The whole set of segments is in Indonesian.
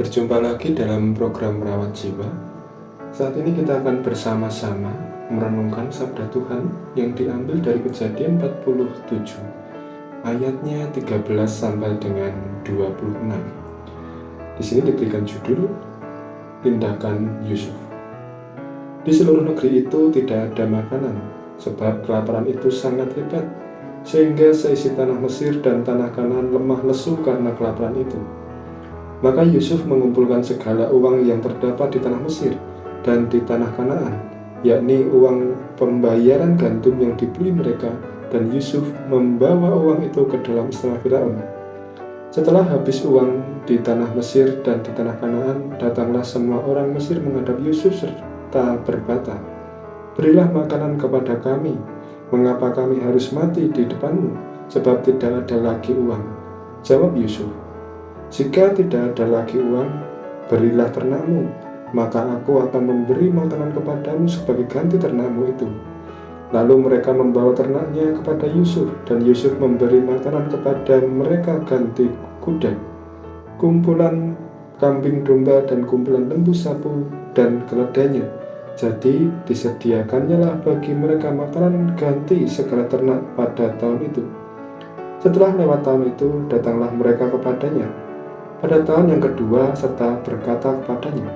Berjumpa lagi dalam program Merawat Jiwa. Saat ini kita akan bersama-sama merenungkan sabda Tuhan yang diambil dari Kejadian 47, ayatnya 13 sampai dengan 26. Di sini diberikan judul Tindakan Yusuf. Di seluruh negeri itu tidak ada makanan, sebab kelaparan itu sangat hebat, sehingga seisi tanah Mesir dan tanah Kanaan lemah lesu karena kelaparan itu. Maka Yusuf mengumpulkan segala uang yang terdapat di tanah Mesir dan di tanah Kanaan, yakni uang pembayaran gandum yang dibeli mereka, dan Yusuf membawa uang itu ke dalam istana Firaun. Setelah habis uang di tanah Mesir dan di tanah Kanaan, datanglah semua orang Mesir menghadap Yusuf serta berkata, "Berilah makanan kepada kami, mengapa kami harus mati di depanmu, sebab tidak ada lagi uang." Jawab Yusuf, "Jika tidak ada lagi uang, berilah ternakmu, maka aku akan memberi makanan kepadamu sebagai ganti ternakmu itu." Lalu mereka membawa ternaknya kepada Yusuf, dan Yusuf memberi makanan kepada mereka ganti kuda, kumpulan kambing domba, dan kumpulan lembu sapu dan keledainya. Jadi disediakannya lah bagi mereka makanan ganti segala ternak pada tahun itu. Setelah lewat tahun itu, datanglah mereka kepadanya pada tahun yang kedua serta berkata kepadanya,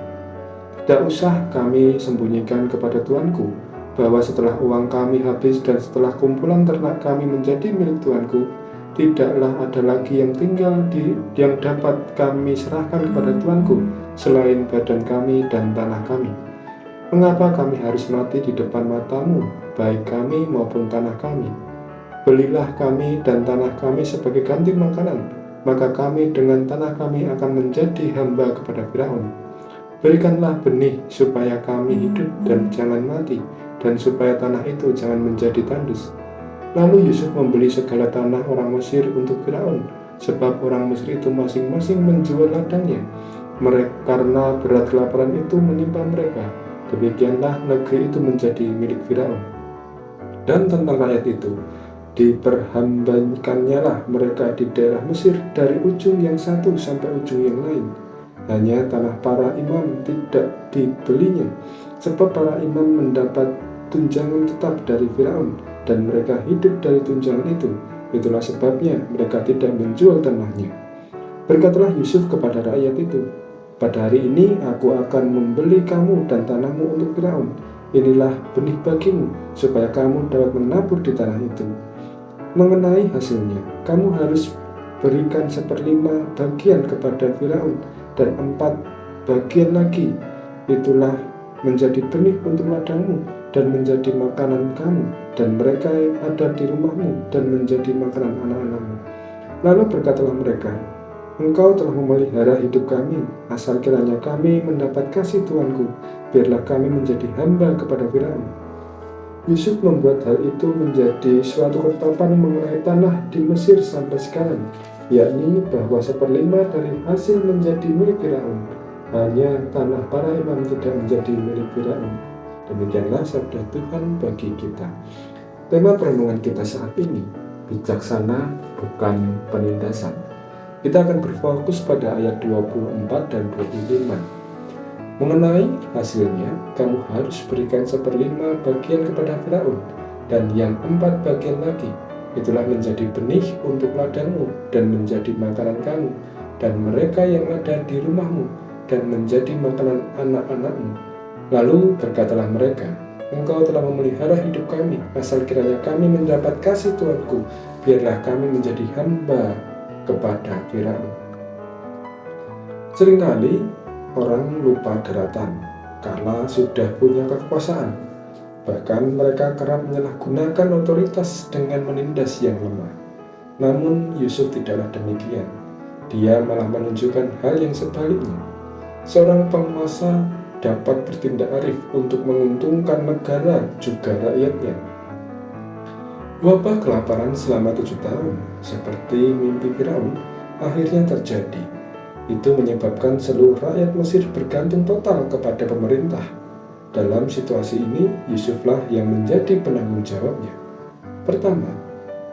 "Tidak usah kami sembunyikan kepada tuanku bahwa setelah uang kami habis dan setelah kumpulan ternak kami menjadi milik tuanku, tidaklah ada lagi yang tinggal yang dapat kami serahkan kepada tuanku selain badan kami dan tanah kami. Mengapa kami harus mati di depan matamu, baik kami maupun tanah kami? Belilah kami dan tanah kami sebagai ganti makanan, maka kami dengan tanah kami akan menjadi hamba kepada Firaun. Berikanlah benih supaya kami hidup dan jangan mati, dan supaya tanah itu jangan menjadi tandus." Lalu Yusuf membeli segala tanah orang Mesir untuk Firaun, sebab orang Mesir itu masing-masing menjual ladangnya, karena berat kelaparan itu menimpa mereka. Demikianlah negeri itu menjadi milik Firaun. Dan tentang rakyat itu, diperhambankannya lah mereka di daerah Mesir dari ujung yang satu sampai ujung yang lain. Hanya tanah para imam tidak dibelinya, sebab para imam mendapat tunjangan tetap dari Firaun, dan mereka hidup dari tunjangan itu. Itulah sebabnya mereka tidak menjual tanahnya. Berkatalah Yusuf kepada rakyat itu, "Pada hari ini aku akan membeli kamu dan tanahmu untuk Firaun. Inilah benih bagimu, supaya kamu dapat menabur di tanah itu. Mengenai hasilnya, kamu harus berikan 1/5 bagian kepada Firaun, dan 4 bagian lagi itulah menjadi benih untuk ladangmu dan menjadi makanan kamu dan mereka yang ada di rumahmu dan menjadi makanan anak-anakmu." Lalu berkatalah mereka, "Engkau telah memelihara hidup kami, asal kiranya kami mendapat kasih Tuanku, biarlah kami menjadi hamba kepada Firaun." Yusuf membuat hal itu menjadi suatu ketetapan mengenai tanah di Mesir sampai sekarang, yakni bahwa 1/5 dari hasil menjadi milik Firaun. Hanya tanah para imam tidak menjadi milik Firaun. Demikianlah sabda Tuhan bagi kita. Tema perenungan kita saat ini, bijaksana bukan penindasan. Kita akan berfokus pada ayat 24 dan 25. Mengenai hasilnya, kamu harus berikan 1/5 bagian kepada Firaun, dan yang 4 bagian lagi itulah menjadi benih untuk ladangmu dan menjadi makanan kamu dan mereka yang ada di rumahmu dan menjadi makanan anak-anakmu. Lalu berkatalah mereka, "Engkau telah memelihara hidup kami, asal kiranya kami mendapat kasih Tuanku, biarlah kami menjadi hamba kepada Firaun." Seringkali orang lupa daratan karena sudah punya kekuasaan. Bahkan mereka kerap menyalahgunakan otoritas dengan menindas yang lemah. Namun Yusuf tidaklah demikian. Dia malah menunjukkan hal yang sebaliknya. Seorang penguasa dapat bertindak arif untuk menguntungkan negara juga rakyatnya. Wabah kelaparan selama 7 tahun, seperti mimpi Firaun, akhirnya terjadi. Itu menyebabkan seluruh rakyat Mesir bergantung total kepada pemerintah. Dalam situasi ini, Yusuflah yang menjadi penanggung jawabnya. Pertama,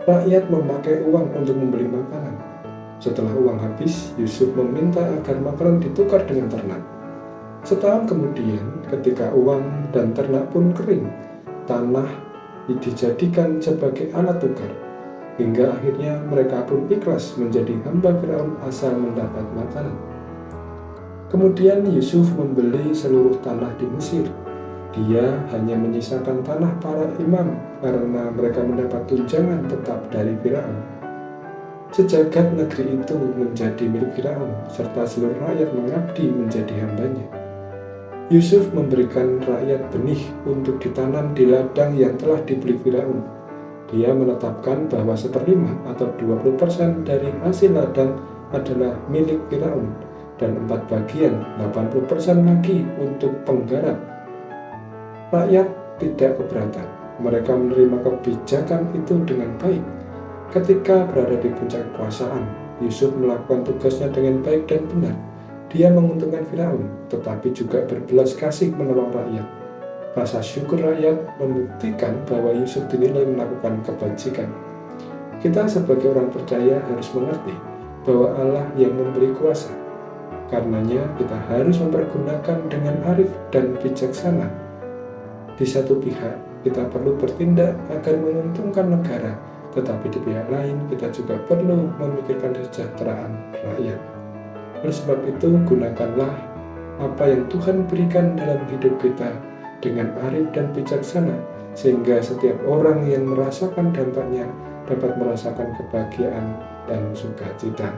rakyat memakai uang untuk membeli makanan. Setelah uang habis, Yusuf meminta agar makanan ditukar dengan ternak. Setahun kemudian, ketika uang dan ternak pun kering, tanah dijadikan sebagai alat tukar, hingga akhirnya mereka pun ikhlas menjadi hamba Firaun asal mendapat makanan. Kemudian Yusuf membeli seluruh tanah di Mesir. Dia hanya menyisakan tanah para imam karena mereka mendapat tunjangan tetap dari Firaun. Sejagat negeri itu menjadi milik Firaun, serta seluruh rakyat mengabdi menjadi hambanya. Yusuf memberikan rakyat benih untuk ditanam di ladang yang telah dibeli Firaun. Dia menetapkan bahwa 1/5 atau 20% dari hasil ladang adalah milik Firaun, dan 4 bagian 80% lagi untuk penggarap. Rakyat tidak keberatan. Mereka menerima kebijakan itu dengan baik. Ketika berada di puncak kekuasaan, Yusuf melakukan tugasnya dengan baik dan benar. Dia menguntungkan Firaun, tetapi juga berbelas kasih menolong rakyat. Rasa syukur rakyat membuktikan bahwa Yusuf dinilai melakukan kebajikan. Kita sebagai orang percaya harus mengerti bahwa Allah yang memberi kuasa. Karenanya kita harus mempergunakan dengan arif dan bijaksana. Di satu pihak, kita perlu bertindak agar menguntungkan negara, tetapi di pihak lain kita juga perlu memikirkan kesejahteraan rakyat. Oleh sebab itu, gunakanlah apa yang Tuhan berikan dalam hidup kita dengan arif dan bijaksana, sehingga setiap orang yang merasakan dampaknya dapat merasakan kebahagiaan dan sukacita.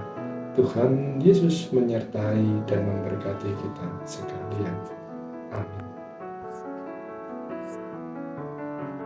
Tuhan Yesus menyertai dan memberkati kita sekalian. Amin.